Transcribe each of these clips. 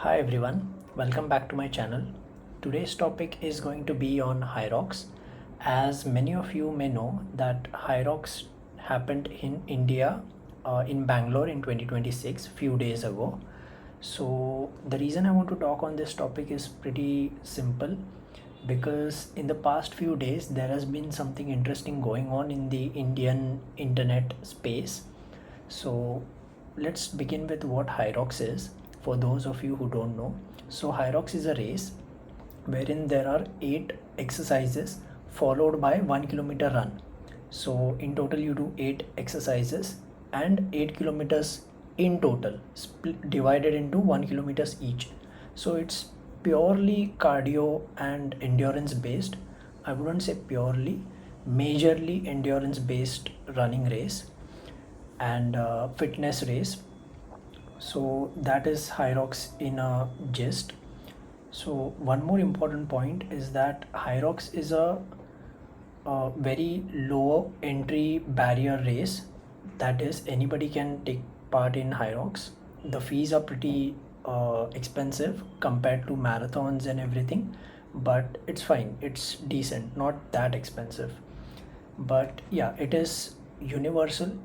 Hi everyone, welcome back to my channel. Today's topic is going to be on Hyrox. As many of you may know that Hyrox happened in India, in Bangalore in 2026, few days ago. So the reason I want to talk on this topic is pretty simple because in the past few days there has been something interesting going on in the Indian internet space. So let's begin with what Hyrox is for those of you who don't know. So Hyrox is a race wherein there are 8 exercises followed by 1 kilometer run. So in total you do 8 exercises and 8 kilometers in total, divided into 1 kilometers each. So it's purely cardio and endurance based. I wouldn't say purely, majorly endurance based running race and fitness race. So that is Hyrox in a gist. So one more important point is that Hyrox is a very low entry barrier race. That is, anybody can take part in Hyrox. The fees are pretty expensive compared to marathons and everything, but it's fine. It's decent, not that expensive. But yeah, it is universal,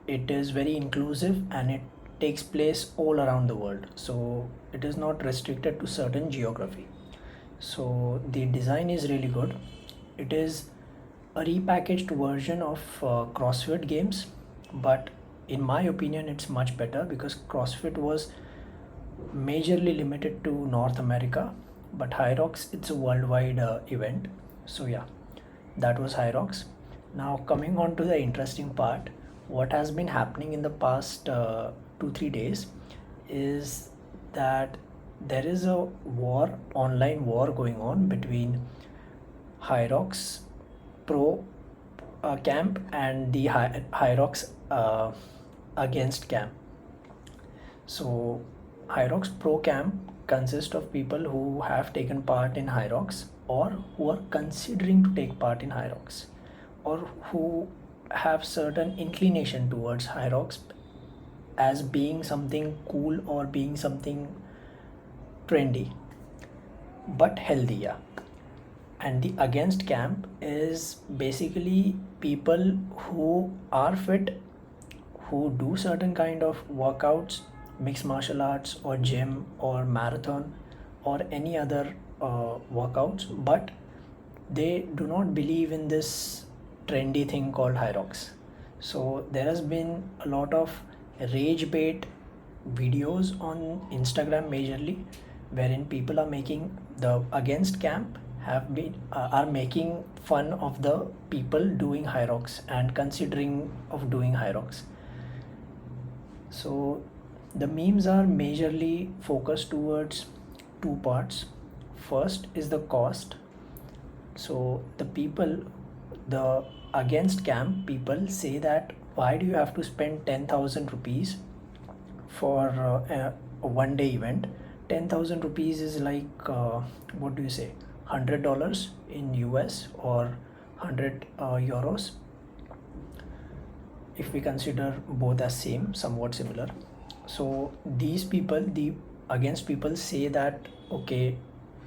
it is very inclusive, and it takes place all around the world, so it is not restricted to certain geography. So the design is really good. It is a repackaged version of CrossFit games, but in my opinion it's much better because CrossFit was majorly limited to North America, but Hyrox, it's a worldwide event. So yeah, that was Hyrox. Now coming on to the interesting part, what has been happening in the past 2-3 days is that there is a online war going on between Hyrox Pro camp and the Hyrox against camp. So Hyrox Pro camp consists of people who have taken part in Hyrox or who are considering to take part in Hyrox or who have certain inclination towards Hyrox as being something cool or being something trendy but healthy. Yeah. And the against camp is basically people who are fit, who do certain kind of workouts, mixed martial arts or gym or marathon or any other workouts, but they do not believe in this trendy thing called Hyrox. So there has been a lot of rage bait videos on Instagram majorly, wherein people are making the against camp have been are making fun of the people doing Hyrox and considering of doing Hyrox. So the memes are majorly focused towards two parts. First is the cost. So the against camp people say that why do you have to spend 10,000 rupees for a 1 day event? 10,000 rupees is like what do you say, $100 in US or 100 euros if we consider both as same, somewhat similar. So these people, the against people, say that okay,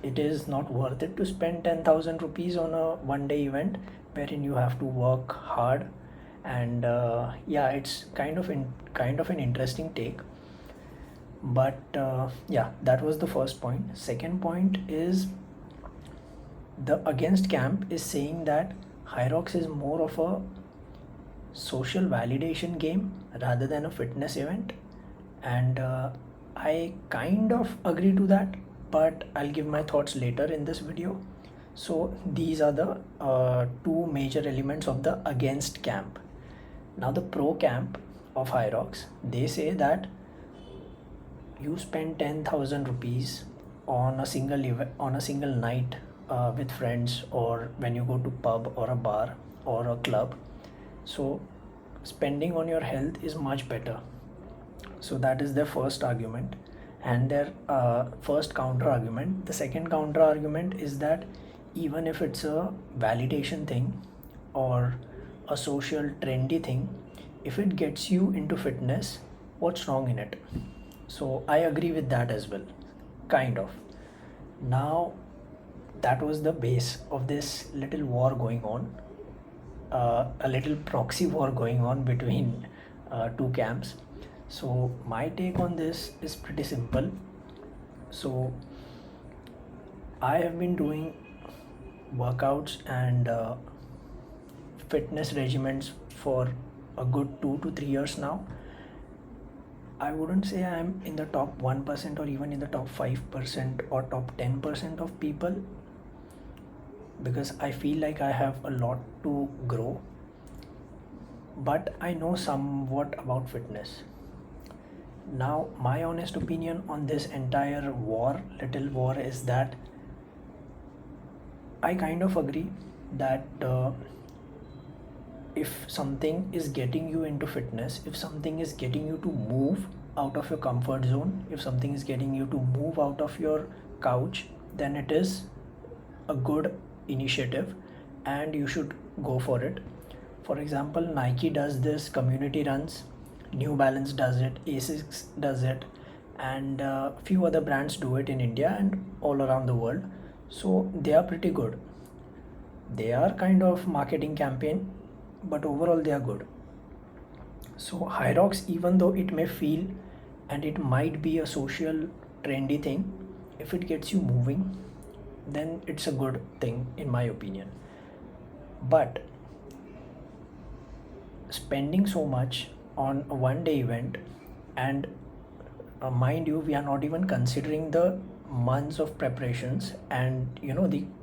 it is not worth it to spend 10,000 rupees on a 1 day event wherein you have to work hard. And yeah, it's kind of an interesting take. But yeah, that was the first point. Second point is the against camp is saying that Hyrox is more of a social validation game rather than a fitness event, and I kind of agree to that, but I'll give my thoughts later in this video. So these are the two major elements of the against camp. Now the pro camp of Hyrox, they say that you spend 10,000 rupees on a single night with friends, or when you go to pub or a bar or a club. So spending on your health is much better. So that is their first argument. And their first counter argument, the second counter argument is that even if it's a validation thing or a social trendy thing, if it gets you into fitness, what's wrong in it? So I agree with that as well. kind of. Now that was the base of this little war going on, a little proxy war going on between two camps. So my take on this is pretty simple. So I have been doing workouts and fitness regimens for a good 2 to 3 years now. I wouldn't say I'm in the top 1% or even in the top 5% or top 10% of people, because I feel like I have a lot to grow, but I know somewhat about fitness. Now, my honest opinion on this entire little war, is that I kind of agree that if something is getting you into fitness, if something is getting you to move out of your comfort zone, if something is getting you to move out of your couch, then it is a good initiative and you should go for it. For example, Nike does this, community runs, New Balance does it, Asics does it, and a few other brands do it in India and all around the world. So they are pretty good. They are kind of marketing campaign, but overall they are good. So Hyrox, even though it may feel and it might be a social trendy thing, if it gets you moving, then it's a good thing in my opinion. But spending so much on a one day event, and mind you, we are not even considering the months of preparations and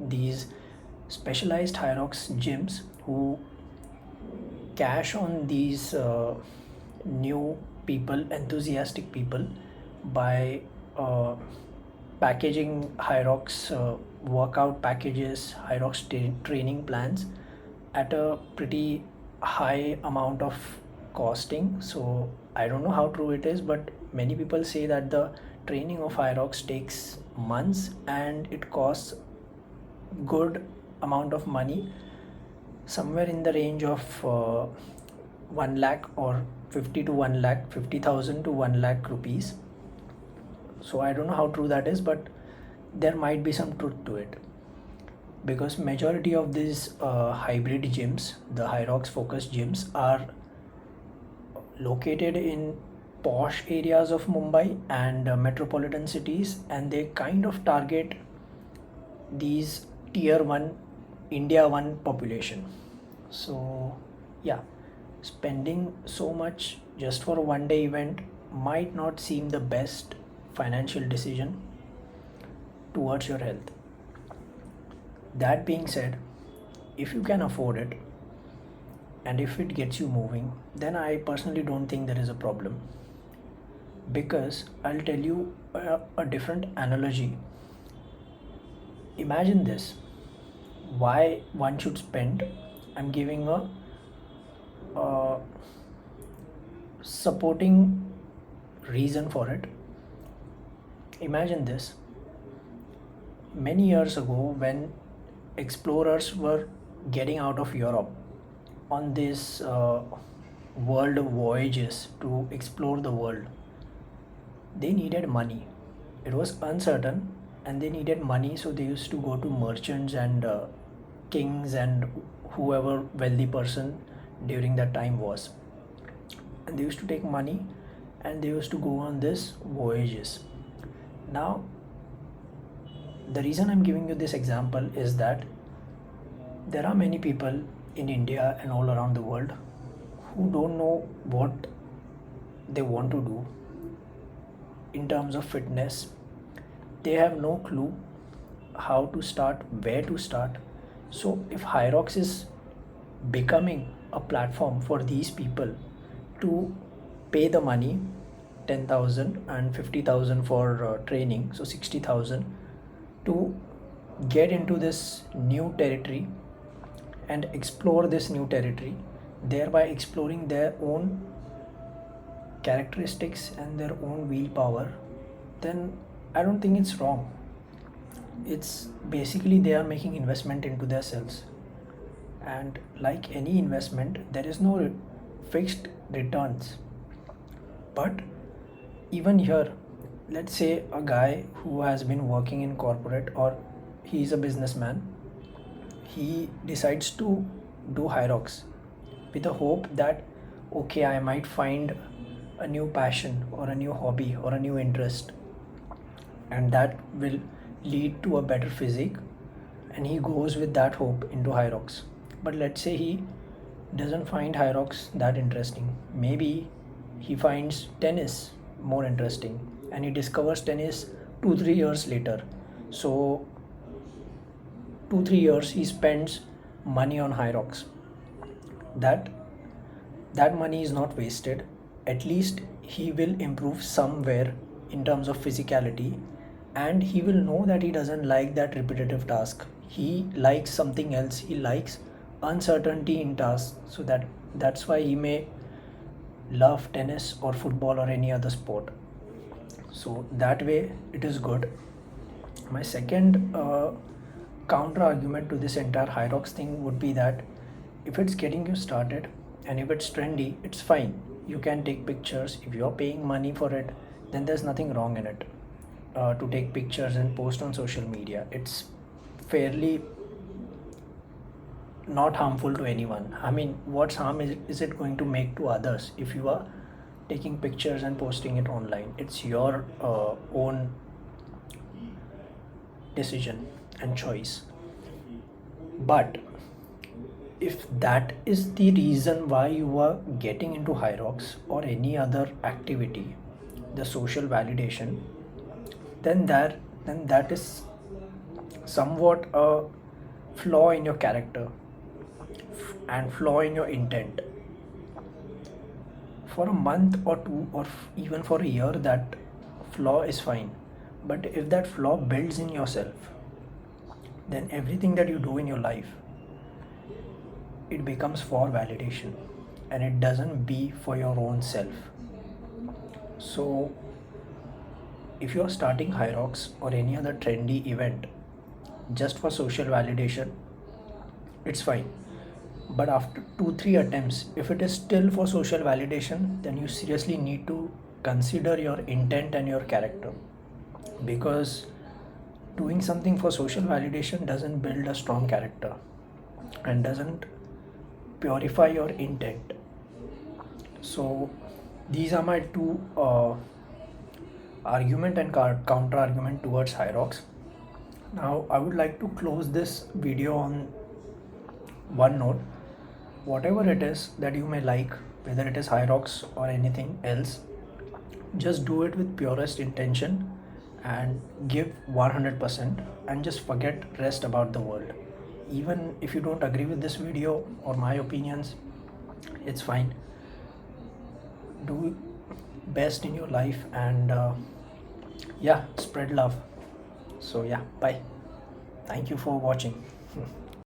these specialized Hyrox gyms who cash on these new people, enthusiastic people, by packaging Hyrox workout packages, Hyrox training plans at a pretty high amount of costing. So I don't know how true it is, but many people say that the training of Hyrox takes months and it costs good amount of money, somewhere in the range of 1 lakh or 50 to 1 lakh, 50,000 to 1 lakh rupees. So I don't know how true that is, but there might be some truth to it, because majority of these hybrid gyms, the Hyrox focused gyms, are located in posh areas of Mumbai and metropolitan cities, and they kind of target these tier 1 India 1 population. So yeah, spending so much just for a one day event might not seem the best financial decision towards your health. That being said, if you can afford it and if it gets you moving, then I personally don't think there is a problem, because I'll tell you a different analogy. Imagine this: why one should spend. I'm giving a supporting reason for it. Imagine this: many years ago, when explorers were getting out of Europe on these world voyages to explore the world, they needed money. It was uncertain and they needed money, so they used to go to merchants and kings and whoever wealthy person during that time was, and they used to take money and they used to go on this voyages. Now the reason I'm giving you this example is that there are many people in India and all around the world who don't know what they want to do in terms of fitness. They have no clue how to start, where to start. So if Hyrox is becoming a platform for these people to pay the money, 10,000 and 50,000 for training, so 60,000, to get into this new territory and explore this new territory, thereby exploring their own characteristics and their own willpower, then I don't think it's wrong. It's basically they are making investment into themselves, and like any investment, there is no fixed returns. But even here, let's say a guy who has been working in corporate, or he's a businessman, he decides to do Hyrox with a hope that, okay, I might find a new passion or a new hobby or a new interest, and that will lead to a better physique, and he goes with that hope into Hyrox. But let's say he doesn't find Hyrox that interesting. Maybe he finds tennis more interesting, and he discovers tennis 2 3 years later. So 2 3 years he spends money on Hyrox. That that money is not wasted. At least he will improve somewhere in terms of physicality, and he will know that he doesn't like that repetitive task. He likes something else. He likes uncertainty in tasks, so that's why he may love tennis or football or any other sport. So that way it is good. My second counter argument to this entire Hyrox thing would be that if it's getting you started and if it's trendy, it's fine. You can take pictures. If you're paying money for it, then there's nothing wrong in it. To take pictures and post on social media, it's fairly not harmful to anyone. I mean, what's harm is it going to make to others if you are taking pictures and posting it online? It's your own decision and choice. But if that is the reason why you are getting into Hyrox or any other activity, the social validation, then that is somewhat a flaw in your character and flaw in your intent. For a month or two, or even for a year, that flaw is fine. But if that flaw builds in yourself, then everything that you do in your life, it becomes for validation, and it doesn't be for your own self. So if you're starting Hyrox or any other trendy event just for social validation, it's fine. But after 2 3 attempts, if it is still for social validation, then you seriously need to consider your intent and your character, because doing something for social validation doesn't build a strong character and doesn't purify your intent. So these are my two argument and counter argument towards Hyrox. Now I would like to close this video on one note. Whatever it is that you may like, whether it is Hyrox or anything else, just do it with purest intention and give 100%, and just forget rest about the world. Even if you don't agree with this video or my opinions, it's fine. Do best in your life, and yeah, spread love. So yeah, bye. Thank you for watching.